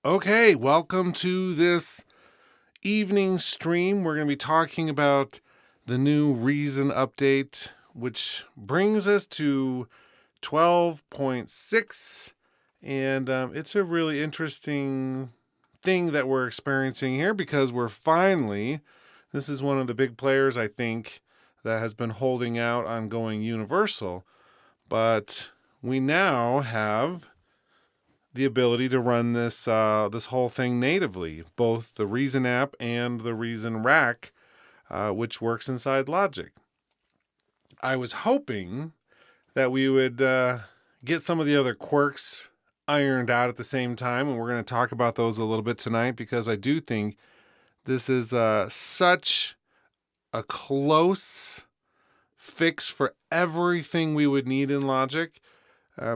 Okay, welcome to this evening stream. We're going to be talking about the new Reason update, which brings us to 12.6. And it's a really interesting thing that we're experiencing here because this is one of the big players, I think, that has been holding out on going universal. But we now have the ability to run this whole thing natively, both the Reason app and the Reason rack, which works inside Logic. I was hoping that we would get some of the other quirks ironed out at the same time, and we're going to talk about those a little bit tonight because I do think this is such a close fix for everything we would need in Logic.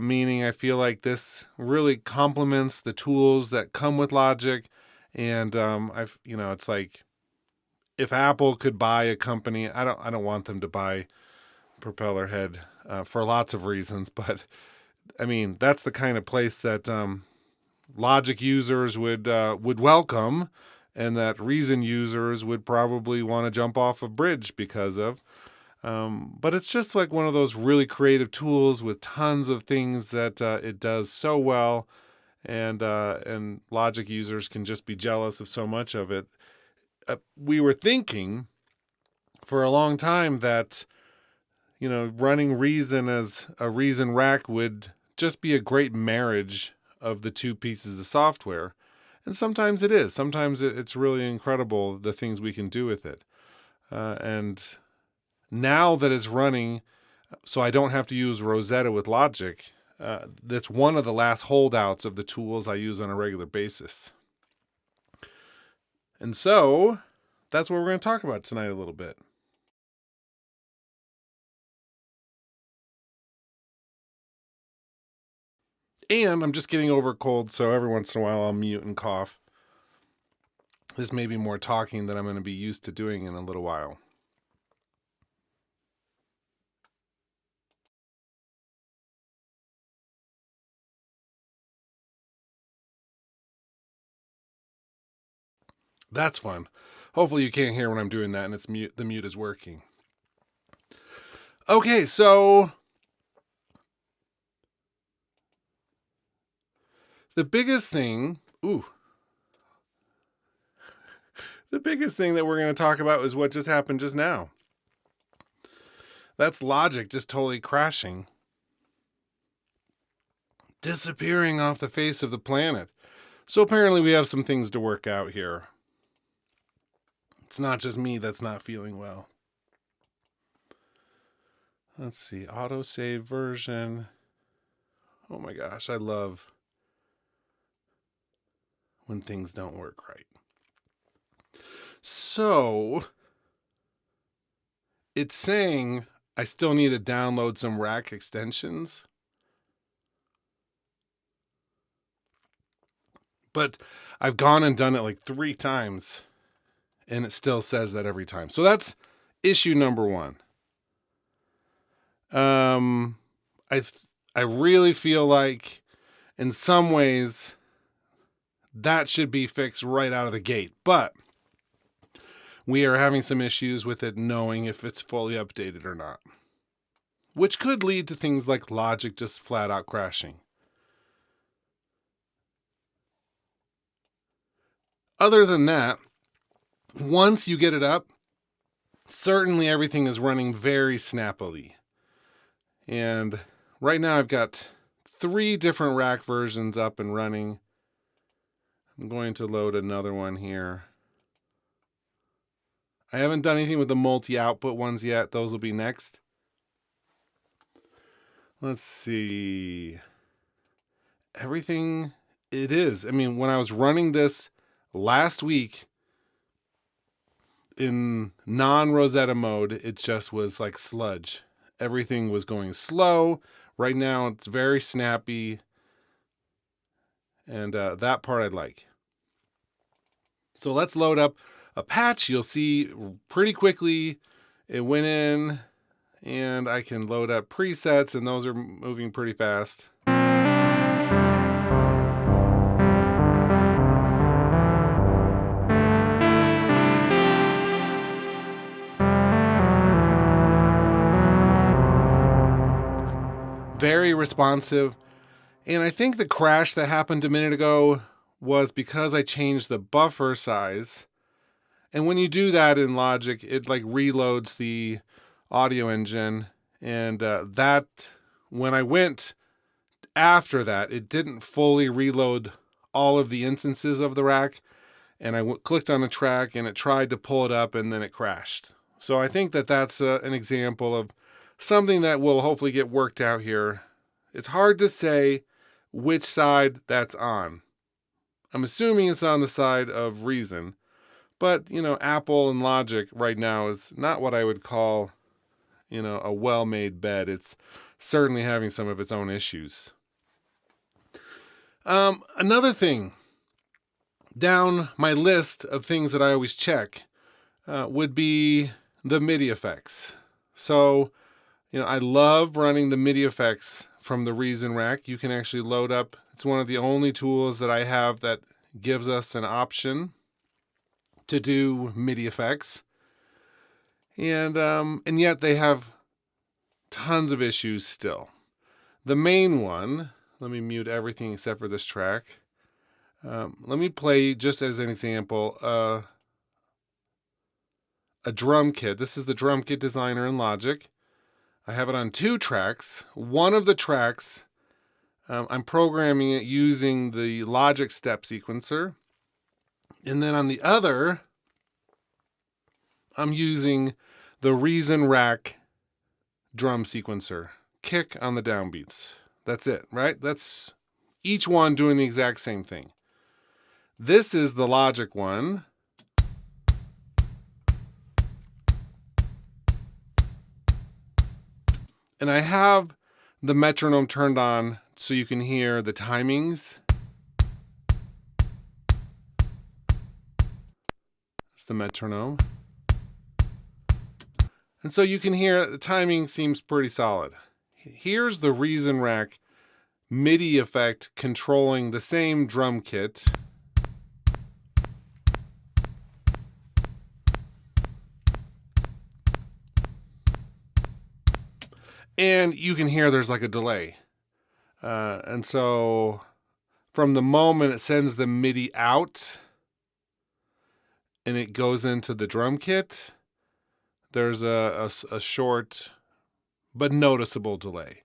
Meaning I feel like this really complements the tools that come with Logic, and it's like if Apple could buy a company, I don't want them to buy Propellerhead for lots of reasons, but I mean that's the kind of place that Logic users would welcome, and that Reason users would probably want to jump off a bridge because of. But it's just like one of those really creative tools with tons of things that it does so well, and Logic users can just be jealous of so much of it. We were thinking for a long time that, running Reason as a Reason rack would just be a great marriage of the two pieces of software. And sometimes it is. Sometimes it's really incredible the things we can do with it. And now that it's running, so I don't have to use Rosetta with Logic, that's one of the last holdouts of the tools I use on a regular basis. And so that's what we're going to talk about tonight a little bit. And I'm just getting over a cold, so every once in a while I'll mute and cough. This may be more talking than I'm going to be used to doing in a little while. That's fun. Hopefully you can't hear when I'm doing that and the mute is working. Okay, so the biggest thing that we're going to talk about is what just happened just now. That's Logic just totally crashing. Disappearing off the face of the planet. So apparently we have some things to work out here. It's not just me that's not feeling well. Let's see, autosave version. Oh my gosh, I love when things don't work right. So it's saying I still need to download some rack extensions. But I've gone and done it like 3 times, and it still says that every time. So that's issue number 1. I really feel like in some ways that should be fixed right out of the gate. But we are having some issues with it knowing if it's fully updated or not, which could lead to things like Logic just flat out crashing. Other than that, once you get it up, certainly everything is running very snappily. And right now I've got 3 different rack versions up and running. I'm going to load another one here. I haven't done anything with the multi-output ones yet. Those will be next. Let's see. Everything it is. I mean, when I was running this last week in non-Rosetta mode, it just was like sludge. Everything was going slow. Right now, it's very snappy. And that part I like. So let's load up a patch. You'll see pretty quickly it went in, and I can load up presets, and those are moving pretty fast. very responsive. And I think the crash that happened a minute ago was because I changed the buffer size. And when you do that in Logic, it like reloads the audio engine. And that, when I went after that, it didn't fully reload all of the instances of the rack. And I clicked on a track and it tried to pull it up and then it crashed. So I think that that's an example of something that will hopefully get worked out here. It's hard to say which side that's on. I'm assuming it's on the side of reason. But, Apple and Logic right now is not what I would call, a well-made bed. It's certainly having some of its own issues. Another thing down my list of things that I always check would be the MIDI effects. So, I love running the MIDI effects from the Reason rack. You can actually load up. It's one of the only tools that I have that gives us an option to do MIDI effects. And yet they have tons of issues still. The main one, let me mute everything except for this track. Let me play, just as an example, a drum kit. This is the drum kit designer in Logic. I have it on 2 tracks. One of the tracks, I'm programming it using the Logic step sequencer. And then on the other, I'm using the Reason rack drum sequencer. Kick on the downbeats. That's it, right? That's each one doing the exact same thing. This is the Logic one. And I have the metronome turned on so you can hear the timings. It's the metronome. And so you can hear the timing seems pretty solid. Here's the Reason rack MIDI effect controlling the same drum kit. And you can hear there's like a delay. And so from the moment it sends the MIDI out and it goes into the drum kit, there's a short but noticeable delay.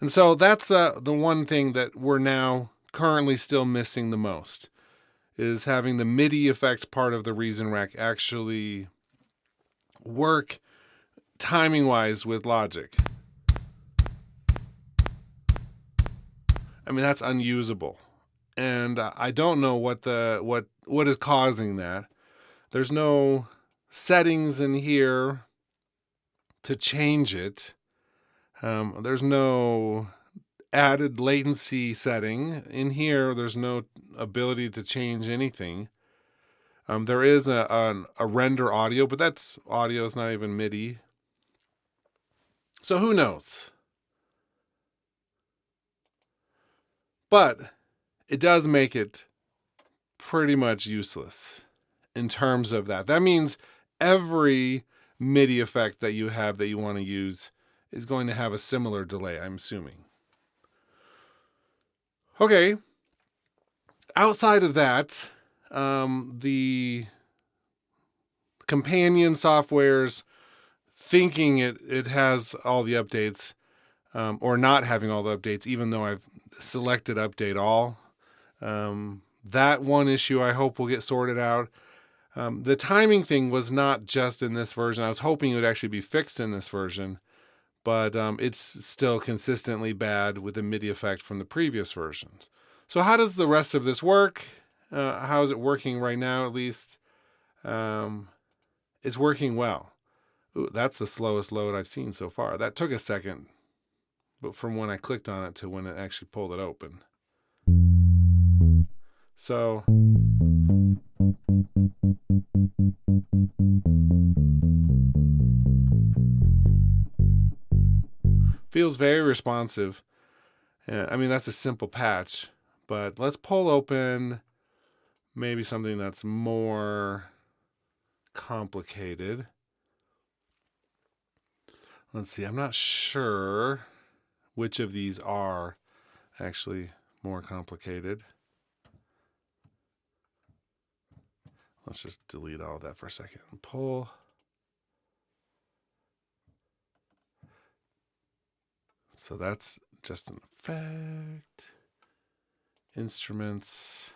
And so that's the one thing that we're now currently still missing the most, is having the MIDI effects part of the Reason rack actually work timing-wise with Logic. I mean, that's unusable. And I don't know what is causing that. There's no settings in here to change it. There's no added latency setting in here. There's no ability to change anything. There is a render audio, but that's audio. It's not even MIDI. So who knows? But it does make it pretty much useless in terms of that. That means every MIDI effect that you have that you want to use is going to have a similar delay, I'm assuming. Okay. Outside of that, the companion softwares thinking it has all the updates, or not having all the updates, even though I've selected update all. That one issue I hope will get sorted out. The timing thing was not just in this version. I was hoping it would actually be fixed in this version, but it's still consistently bad with the MIDI effect from the previous versions. So how does the rest of this work? How is it working right now, at least? It's working well. Ooh, that's the slowest load I've seen so far. That took a second, but from when I clicked on it to when it actually pulled it open. So feels very responsive. I mean, that's a simple patch, but let's pull open maybe something that's more complicated. Let's see, I'm not sure which of these are actually more complicated. Let's just delete all of that for a second and pull. So that's just an effect. Instruments.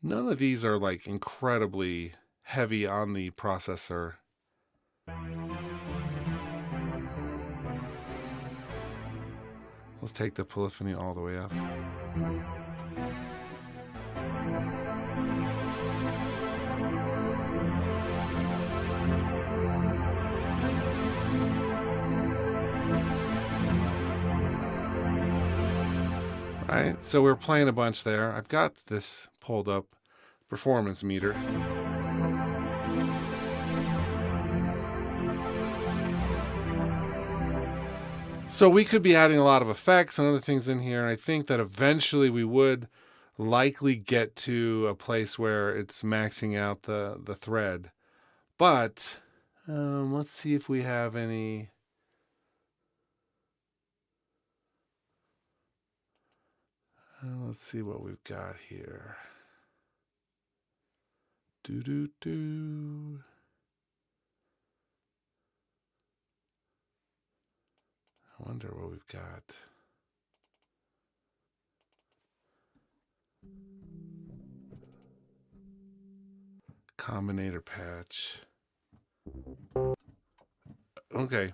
None of these are like incredibly heavy on the processor. Let's take the polyphony all the way up. Right, so we're playing a bunch there. I've got this pulled up, performance meter. So we could be adding a lot of effects and other things in here. And I think that eventually we would likely get to a place where it's maxing out the thread. But let's see if we have any. Let's see what we've got here. Do. I wonder what we've got. Combinator patch. Okay.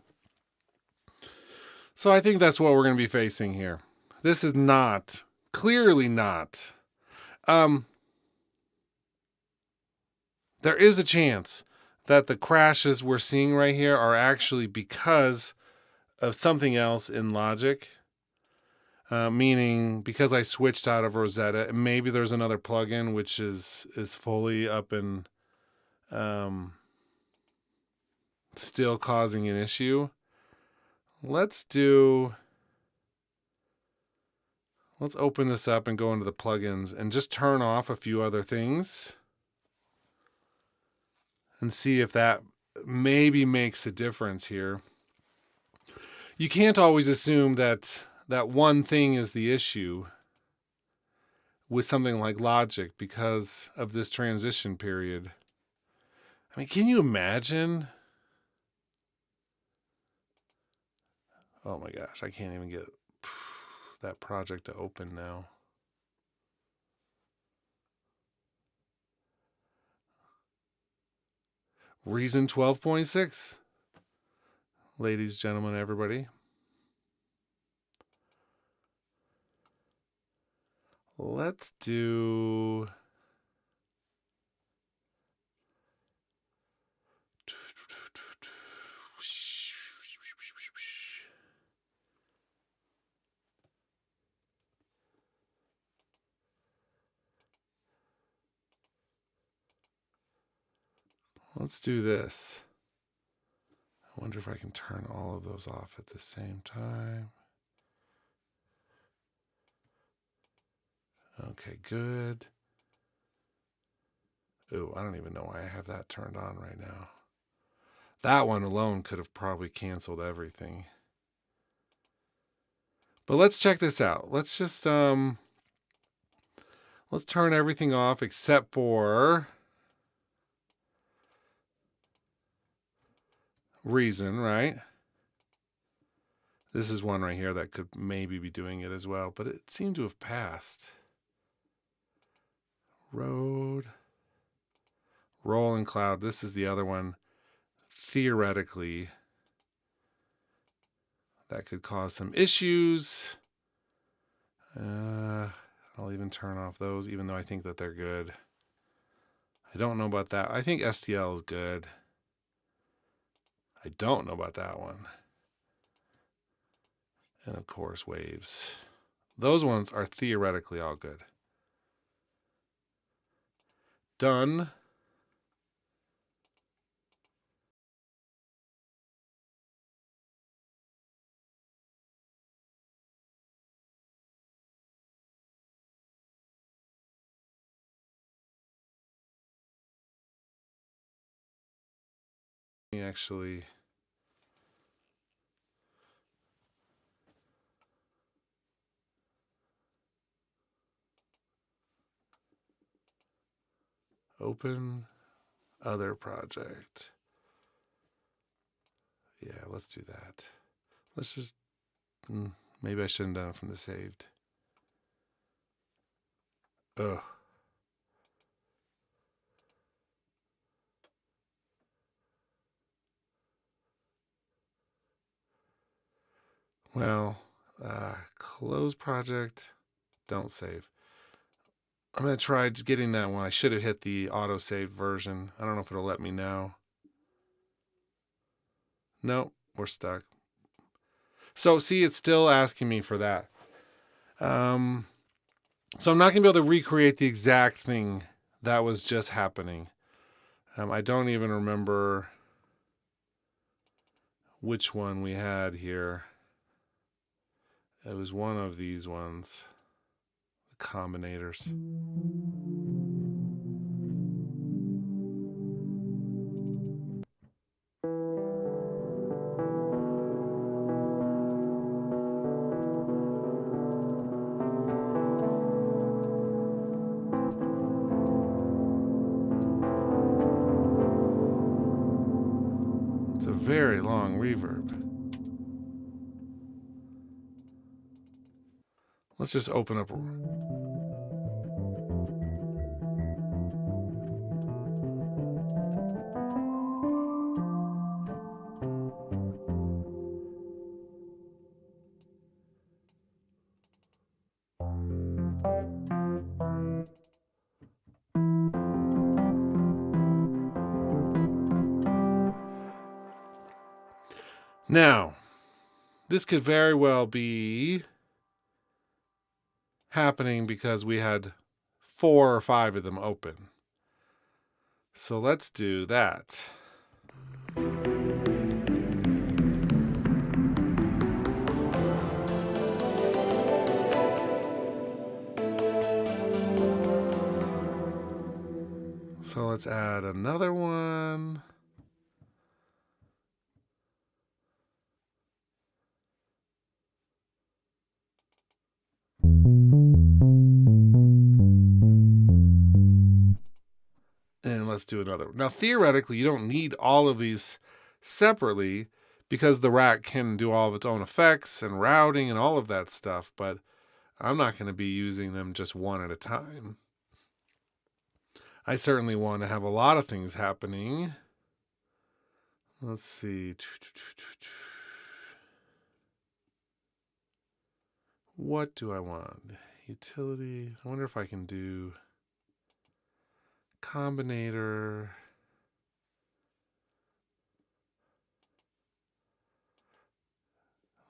So I think that's what we're going to be facing here. This is not, clearly not. There is a chance that the crashes we're seeing right here are actually because of something else in Logic. Meaning because I switched out of Rosetta, maybe there's another plugin which is fully up and still causing an issue. Let's open this up and go into the plugins and just turn off a few other things and see if that maybe makes a difference here. You can't always assume that one thing is the issue with something like Logic because of this transition period. I mean, can you imagine? Oh my gosh, I can't even get that project to open now. Reason 12.6. Ladies, gentlemen, everybody. Let's do... Let's do this. I wonder if I can turn all of those off at the same time. Okay, good. Oh, I don't even know why I have that turned on right now. That one alone could have probably canceled everything. But let's check this out. Let's just let's turn everything off except for Reason, right? This is one right here that could maybe be doing it as well, but it seemed to have passed. Roll and Cloud. This is the other one. Theoretically, that could cause some issues. I'll even turn off those, even though I think that they're good. I don't know about that. I think STL is good. I don't know about that one. And of course, Waves. Those ones are theoretically all good. Done. Let me actually... Open other project. Yeah, let's do that. Let's just... maybe I shouldn't have done it from the saved. Ugh. Well, close project, don't save. I'm going to try getting that one. I should have hit the auto-save version. I don't know if it'll let me now. Nope, we're stuck. So, see, it's still asking me for that. So I'm not going to be able to recreate the exact thing that was just happening. I don't even remember which one we had here. It was one of these ones. The combinators. It's a very long reverb. Let's just open up. Now, this could very well be happening because we had 4 or 5 of them open. So let's do that. So let's add another one. And let's do another. Now, theoretically, you don't need all of these separately because the rack can do all of its own effects and routing and all of that stuff, but I'm not going to be using them just one at a time. I certainly want to have a lot of things happening. Let's see. What do I want? Utility. I wonder if I can do combinator.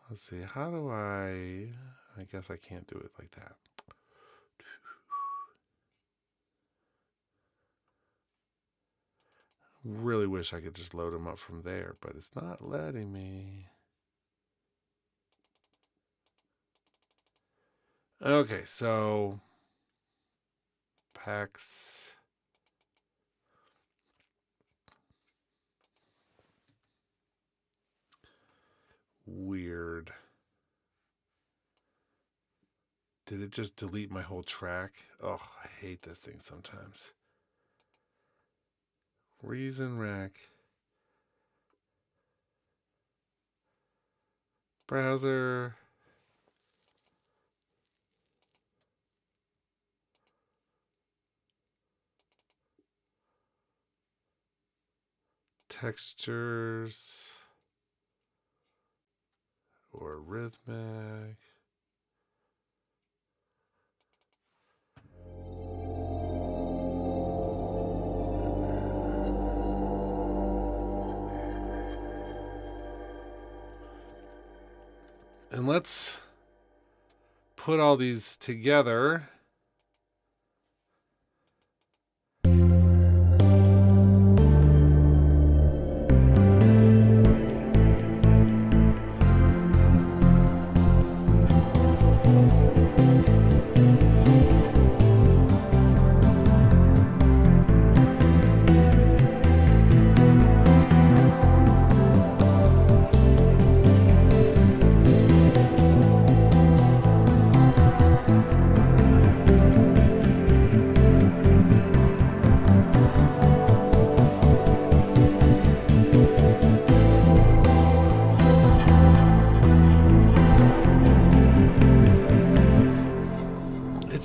Let's see. How do I guess I can't do it like that. Really wish I could just load them up from there, but it's not letting me. Okay, so packs. Weird. Did it just delete my whole track? Oh, I hate this thing sometimes. Reason rack. Browser. Textures. Or rhythmic. And let's put all these together.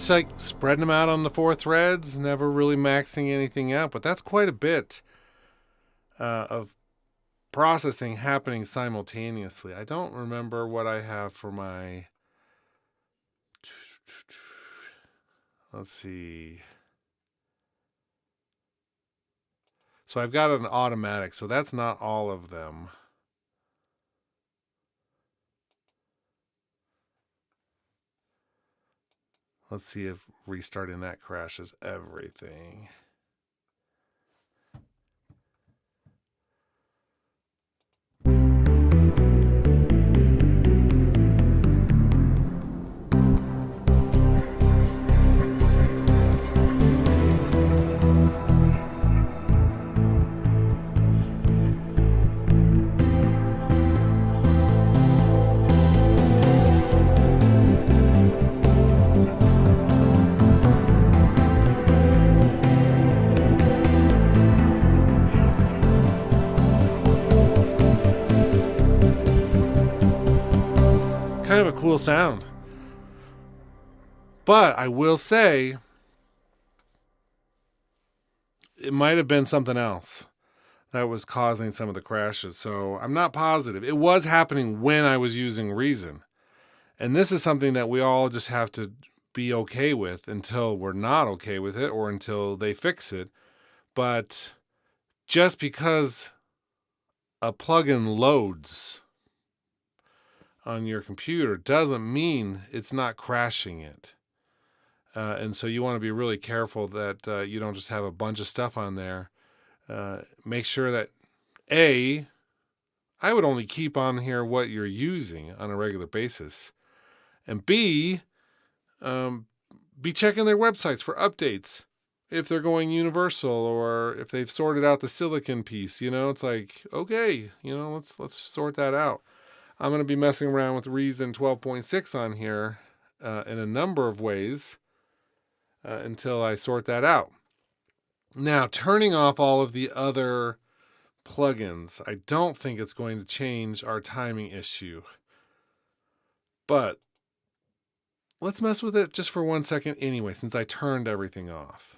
it's like spreading them out on the 4 threads, never really maxing anything out. But that's quite a bit of processing happening simultaneously. I don't remember what I have for my... Let's see. So I've got an automatic, so that's not all of them. Let's see if restarting that crashes everything. Kind of a cool sound. But I will say, it might have been something else that was causing some of the crashes. So I'm not positive. It was happening when I was using Reason. And this is something that we all just have to be okay with until we're not okay with it or until they fix it. But just because a plugin loads on your computer doesn't mean it's not crashing it. And so you want to be really careful that you don't just have a bunch of stuff on there. Make sure that, A, I would only keep on here what you're using on a regular basis. And B, be checking their websites for updates. If they're going universal or if they've sorted out the silicon piece, it's like, okay, let's sort that out. I'm going to be messing around with Reason 12.6 on here in a number of ways until I sort that out. Now, turning off all of the other plugins, I don't think it's going to change our timing issue. But let's mess with it just for 1 second anyway, since I turned everything off.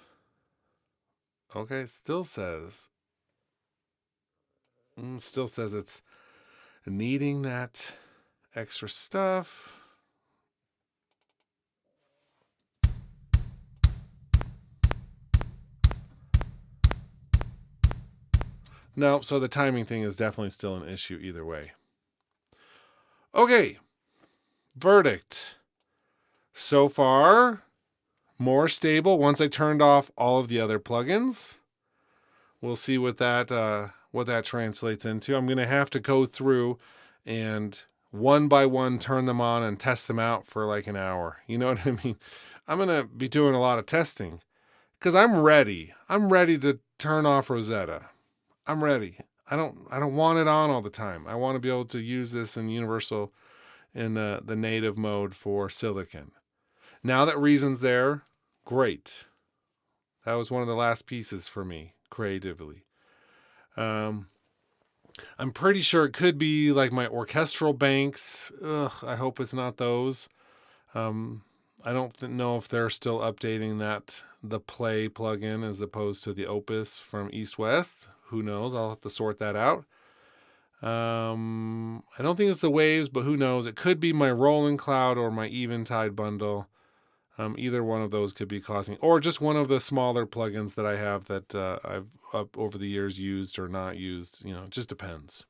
Okay, still says it's needing that extra stuff. No, so the timing thing is definitely still an issue either way. Okay, verdict. So far, more stable once I turned off all of the other plugins. We'll see what that translates into. I'm going to have to go through and one by one turn them on and test them out for like an hour. You know what I mean? I'm going to be doing a lot of testing because I'm ready. I'm ready to turn off Rosetta. I'm ready. I don't want it on all the time. I want to be able to use this in Universal in the native mode for Silicon. Now that Reason's there, great. That was one of the last pieces for me creatively. I'm pretty sure it could be like my orchestral banks. I hope it's not those. I don't know if they're still updating the Play plugin as opposed to the Opus from East West. Who knows? I'll have to sort that out. I don't think it's the Waves, but who knows? It could be my Rolling Cloud or my Eventide bundle. Either one of those could be causing, or just one of the smaller plugins that I have that I've over the years used or not used. It just depends.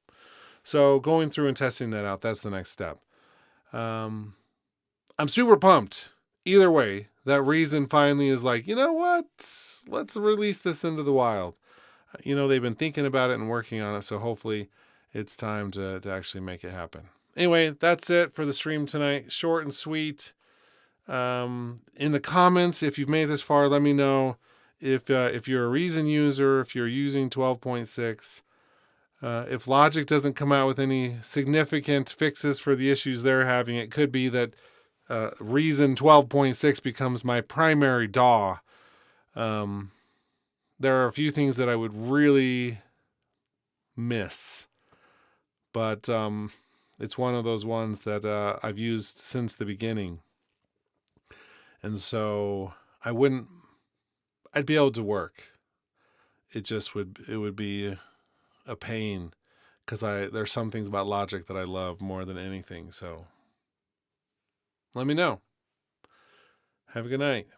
So going through and testing that out, that's the next step. I'm super pumped. Either way, that Reason finally is like, you know what? Let's release this into the wild. They've been thinking about it and working on it, so hopefully it's time to actually make it happen. Anyway, that's it for the stream tonight. Short and sweet. In the comments, if you've made this far, let me know if you're a Reason user, if you're using 12.6. If Logic doesn't come out with any significant fixes for the issues they're having, it could be that Reason 12.6 becomes my primary DAW. There are a few things that I would really miss, but it's one of those ones that I've used since the beginning. And so I'd be able to work. It would be a pain because there's some things about logic that I love more than anything. So let me know. Have a good night.